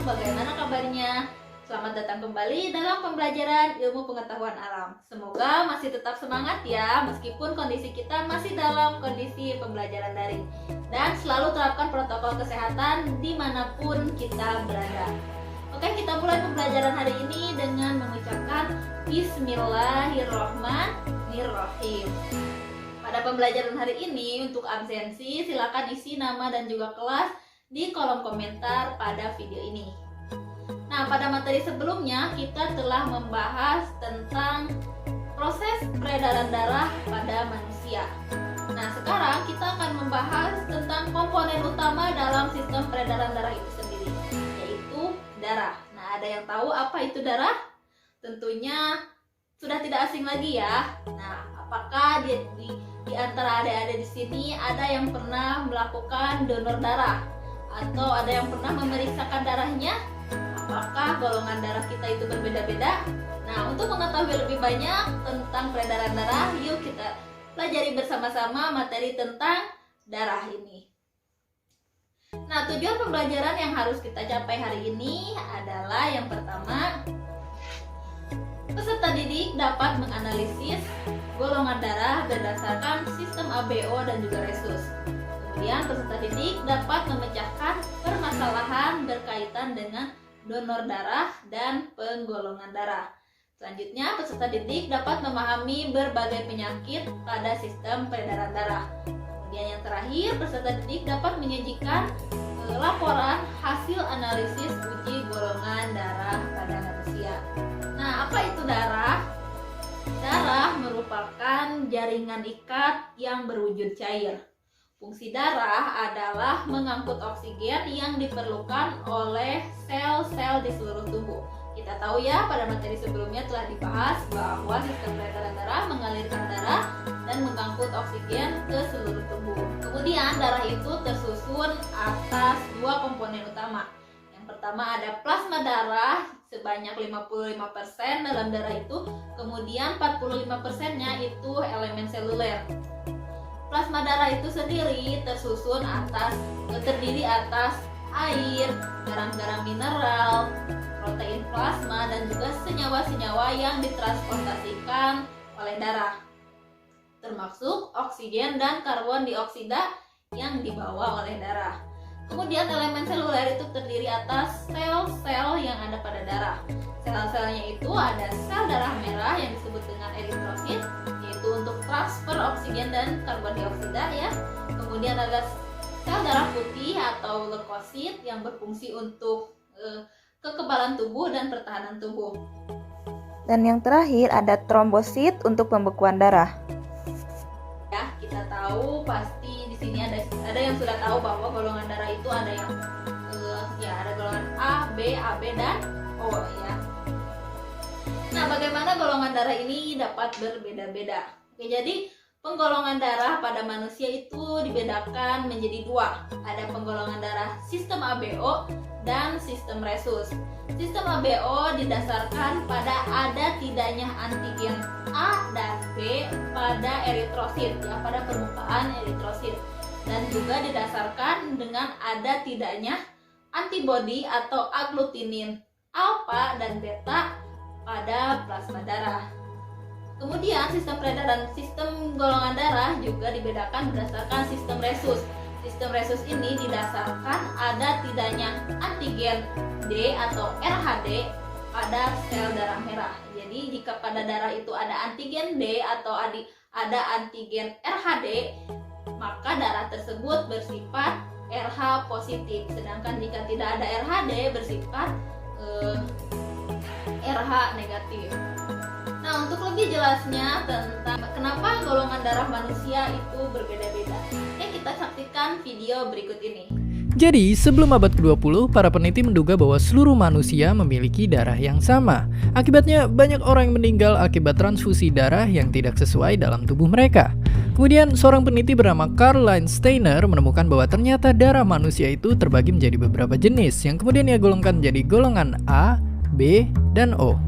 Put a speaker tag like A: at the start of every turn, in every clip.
A: bagaimana kabarnya? Selamat datang kembali dalam pembelajaran ilmu pengetahuan alam. Semoga masih tetap semangat ya, meskipun kondisi kita masih dalam kondisi pembelajaran daring. Dan selalu terapkan protokol kesehatan dimanapun kita berada. Oke, kita mulai pembelajaran hari ini dengan mengucapkan Bismillahirrohmanirrohim. Pada pembelajaran hari ini, untuk absensi, silakan isi nama dan juga kelas di kolom komentar pada video ini. Nah, pada materi sebelumnya kita telah membahas tentang proses peredaran darah pada manusia. Nah, sekarang kita akan membahas tentang komponen utama dalam sistem peredaran darah itu sendiri, yaitu darah. Nah, ada yang tahu apa itu darah? Tentunya sudah tidak asing lagi ya. Nah, apakah di antara adik-adik di sini ada yang pernah melakukan donor darah? Atau ada yang pernah memeriksakan darahnya? Apakah golongan darah kita itu berbeda-beda? Nah, untuk mengetahui lebih banyak tentang peredaran darah, yuk kita pelajari bersama-sama materi tentang darah ini. Nah, tujuan pembelajaran yang harus kita capai hari ini adalah yang pertama, peserta didik dapat menganalisis golongan darah berdasarkan sistem ABO dan juga resus. Kemudian peserta didik dapat memecahkan permasalahan berkaitan dengan donor darah dan penggolongan darah. Selanjutnya, peserta didik dapat memahami berbagai penyakit pada sistem peredaran darah. Kemudian yang terakhir, peserta didik dapat menyajikan laporan hasil analisis uji golongan darah pada manusia. Nah, apa itu darah? Darah merupakan jaringan ikat yang berwujud cair. Fungsi darah adalah mengangkut oksigen yang diperlukan oleh sel-sel di seluruh tubuh. Kita tahu ya, pada materi sebelumnya telah dibahas bahwa sistem peredaran darah mengalirkan darah dan mengangkut oksigen ke seluruh tubuh. Kemudian darah itu tersusun atas dua komponen utama. Yang pertama ada plasma darah sebanyak 55% dalam darah itu, kemudian 45%-nya itu elemen seluler. Plasma darah itu sendiri terdiri atas air, garam-garam mineral, protein plasma, dan juga senyawa-senyawa yang ditransportasikan oleh darah, termasuk oksigen dan karbon dioksida yang dibawa oleh darah. Kemudian elemen seluler itu terdiri atas sel-sel yang ada pada darah. Sel-selnya itu ada sel darah merah yang disebut dengan eritrosit, yaitu untuk transfer oksigen dan karbon dioksida ya. Kemudian ada sel darah putih atau leukosit yang berfungsi untuk kekebalan tubuh dan pertahanan tubuh.
B: Dan yang terakhir ada trombosit untuk pembekuan darah.
A: Ya, kita tahu pasti di sini ada yang sudah tahu bahwa golongan darah itu ada yang ada golongan A, B, AB dan O ya. Nah, bagaimana golongan darah ini dapat berbeda-beda? Oke, jadi penggolongan darah pada manusia itu dibedakan menjadi dua. Ada penggolongan darah sistem ABO dan sistem resus. Sistem ABO didasarkan pada ada tidaknya antigen A dan B pada eritrosit, ya, pada permukaan eritrosit, dan juga didasarkan dengan ada tidaknya antibodi atau aglutinin alfa dan beta pada plasma darah. Kemudian sistem golongan darah juga dibedakan berdasarkan sistem resus. Sistem resus ini didasarkan ada tidaknya antigen D atau RHD pada sel darah merah. Jadi jika pada darah itu ada antigen D atau ada antigen RHD, maka darah tersebut bersifat RH positif. Sedangkan jika tidak ada RHD bersifat RH negatif. Nah, untuk lebih jelasnya tentang kenapa golongan darah manusia itu berbeda-beda, kita saksikan video berikut ini.
C: Jadi, sebelum abad ke-20, para peneliti menduga bahwa seluruh manusia memiliki darah yang sama. Akibatnya, banyak orang yang meninggal akibat transfusi darah yang tidak sesuai dalam tubuh mereka. Kemudian, seorang peneliti bernama Karl-Heinz Steiner menemukan bahwa ternyata darah manusia itu terbagi menjadi beberapa jenis, yang kemudian ia golongkan menjadi golongan A, B, dan O.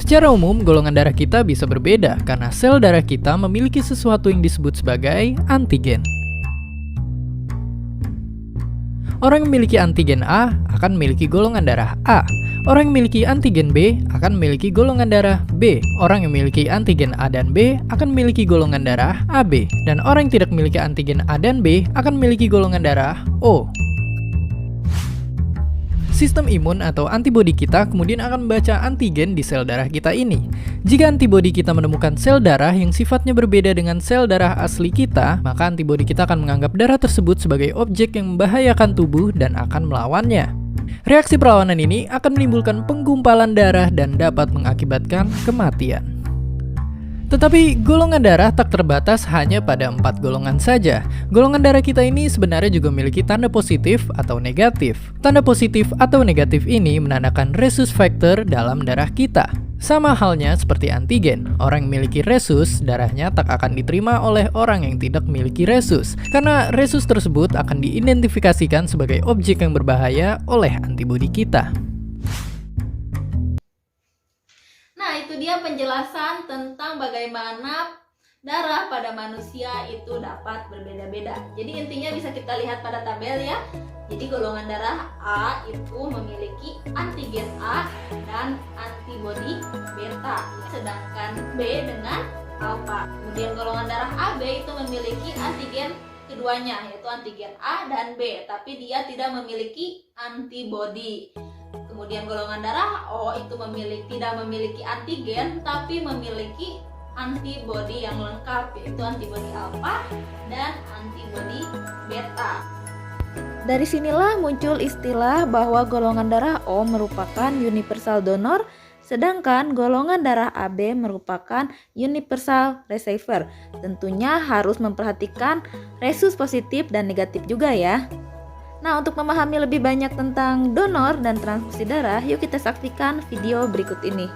C: Secara umum, golongan darah kita bisa berbeda karena sel darah kita memiliki sesuatu yang disebut sebagai antigen. Orang yang memiliki antigen A akan memiliki golongan darah A. Orang yang memiliki antigen B akan memiliki golongan darah B. Orang yang memiliki antigen A dan B akan memiliki golongan darah AB. Dan orang yang tidak memiliki antigen A dan B akan memiliki golongan darah O. Sistem imun atau antibodi kita kemudian akan membaca antigen di sel darah kita ini. Jika antibodi kita menemukan sel darah yang sifatnya berbeda dengan sel darah asli kita, maka antibodi kita akan menganggap darah tersebut sebagai objek yang membahayakan tubuh dan akan melawannya. Reaksi perlawanan ini akan menimbulkan penggumpalan darah dan dapat mengakibatkan kematian. Tetapi golongan darah tak terbatas hanya pada 4 golongan saja. Golongan darah kita ini sebenarnya juga memiliki tanda positif atau negatif. Tanda positif atau negatif ini menandakan rhesus factor dalam darah kita. Sama halnya seperti antigen, orang yang memiliki rhesus, darahnya tak akan diterima oleh orang yang tidak memiliki rhesus. Karena rhesus tersebut akan diidentifikasikan sebagai objek yang berbahaya oleh antibodi kita.
A: Nah, itu dia penjelasan tentang bagaimana darah pada manusia itu dapat berbeda-beda. Jadi intinya bisa kita lihat pada tabel ya. Jadi golongan darah A itu memiliki antigen A dan antibodi beta, sedangkan B dengan alfa. Kemudian golongan darah AB itu memiliki antigen keduanya, yaitu antigen A dan B, tapi dia tidak memiliki antibodi. Kemudian golongan darah O itu tidak memiliki antigen tapi memiliki antibodi yang lengkap, yaitu antibodi alfa dan antibodi beta.
B: Dari sinilah muncul istilah bahwa golongan darah O merupakan universal donor, sedangkan golongan darah AB merupakan universal receiver. Tentunya harus memperhatikan rhesus positif dan negatif juga ya. Nah, untuk memahami lebih banyak tentang donor dan transfusi darah, yuk kita saksikan video berikut ini.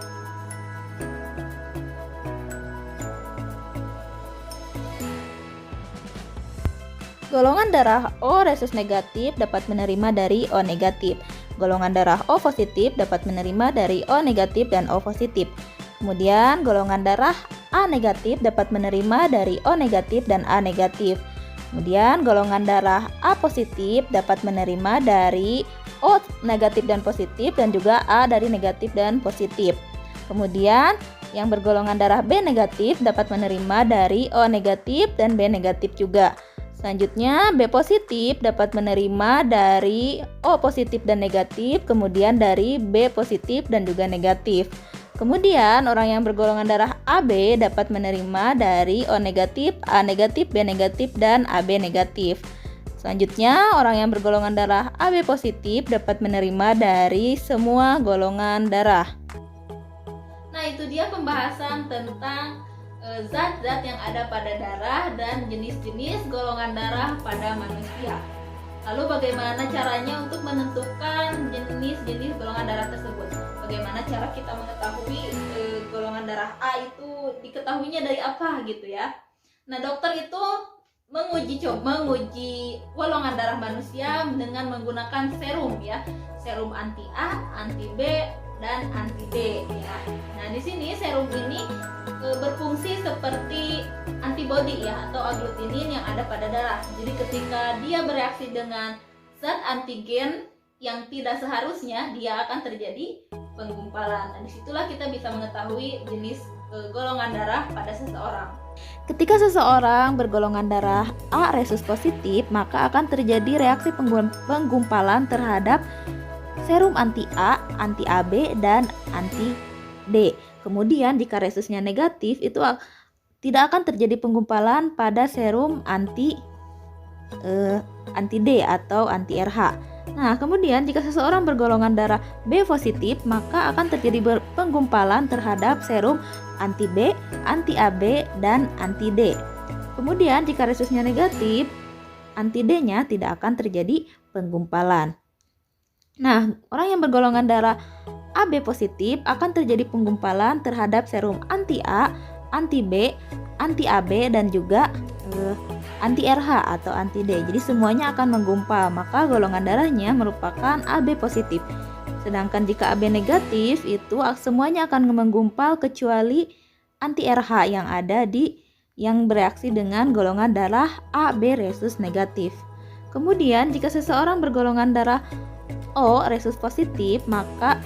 B: Golongan darah O rhesus negatif dapat menerima dari O negatif. Golongan darah O positif dapat menerima dari O negatif dan O positif. Kemudian golongan darah A negatif dapat menerima dari O negatif dan A negatif. Kemudian golongan darah A positif dapat menerima dari O negatif dan positif dan juga A dari negatif dan positif. Kemudian yang bergolongan darah B negatif dapat menerima dari O negatif dan B negatif juga. Selanjutnya B positif dapat menerima dari O positif dan negatif, kemudian dari B positif dan juga negatif. Kemudian orang yang bergolongan darah AB dapat menerima dari O negatif, A negatif, B negatif, dan AB negatif. Selanjutnya orang yang bergolongan darah AB positif dapat menerima dari semua golongan darah.
A: Nah, itu dia pembahasan tentang zat-zat yang ada pada darah dan jenis-jenis golongan darah pada manusia. Lalu bagaimana caranya untuk menentukan jenis-jenis golongan darah tersebut? Bagaimana cara kita mengetahui golongan darah A itu diketahuinya dari apa gitu ya? Nah, dokter itu menguji golongan darah manusia dengan menggunakan serum ya, serum anti A, anti B, dan anti D ya. Nah, di sini serum ini berfungsi seperti antibodi ya atau agglutinin yang ada pada darah. Jadi ketika dia bereaksi dengan zat antigen yang tidak seharusnya, dia akan terjadi penggumpalan. Nah, disitulah kita bisa mengetahui jenis golongan darah pada seseorang.
B: Ketika seseorang bergolongan darah A rhesus positif, maka akan terjadi reaksi penggumpalan terhadap serum anti A, anti AB, dan anti D. Kemudian jika rhesusnya negatif, itu tidak akan terjadi penggumpalan pada serum anti D atau anti RH. Nah, kemudian jika seseorang bergolongan darah B positif, maka akan terjadi penggumpalan terhadap serum anti B, anti AB, dan anti D. Kemudian jika rhesusnya negatif, anti D-nya tidak akan terjadi penggumpalan. Nah, orang yang bergolongan darah AB positif akan terjadi penggumpalan terhadap serum anti A, anti B, anti AB, dan juga anti RH atau anti D. Jadi semuanya akan menggumpal, maka golongan darahnya merupakan AB positif. Sedangkan jika AB negatif, itu semuanya akan menggumpal kecuali anti RH yang ada yang bereaksi dengan golongan darah AB rhesus negatif. Kemudian jika seseorang bergolongan darah O resus positif, maka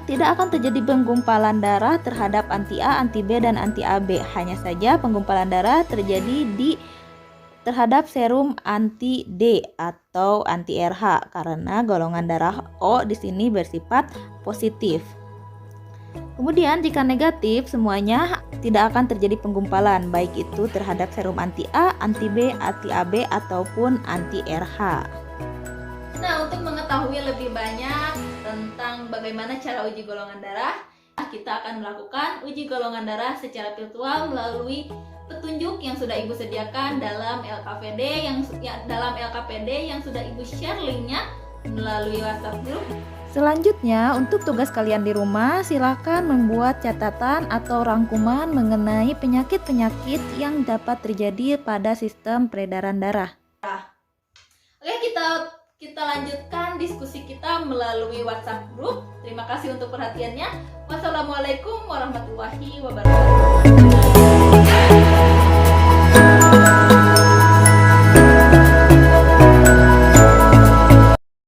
B: tidak akan terjadi penggumpalan darah terhadap anti A, anti B, dan anti AB. Hanya saja penggumpalan darah terjadi terhadap serum anti D atau anti RH karena golongan darah O di sini bersifat positif. Kemudian jika negatif, semuanya tidak akan terjadi penggumpalan, baik itu terhadap serum anti A, anti B, anti AB, ataupun anti RH.
A: Nah, untuk mengetahui lebih banyak tentang bagaimana cara uji golongan darah, kita akan melakukan uji golongan darah secara virtual melalui petunjuk yang sudah Ibu sediakan dalam LKPD yang sudah Ibu share linknya melalui WhatsApp group.
B: Selanjutnya, untuk tugas kalian di rumah, silakan membuat catatan atau rangkuman mengenai penyakit-penyakit yang dapat terjadi pada sistem peredaran darah.
A: Oke, kita lanjutkan diskusi kita melalui WhatsApp group. Terima kasih untuk perhatiannya. Wassalamualaikum warahmatullahi wabarakatuh.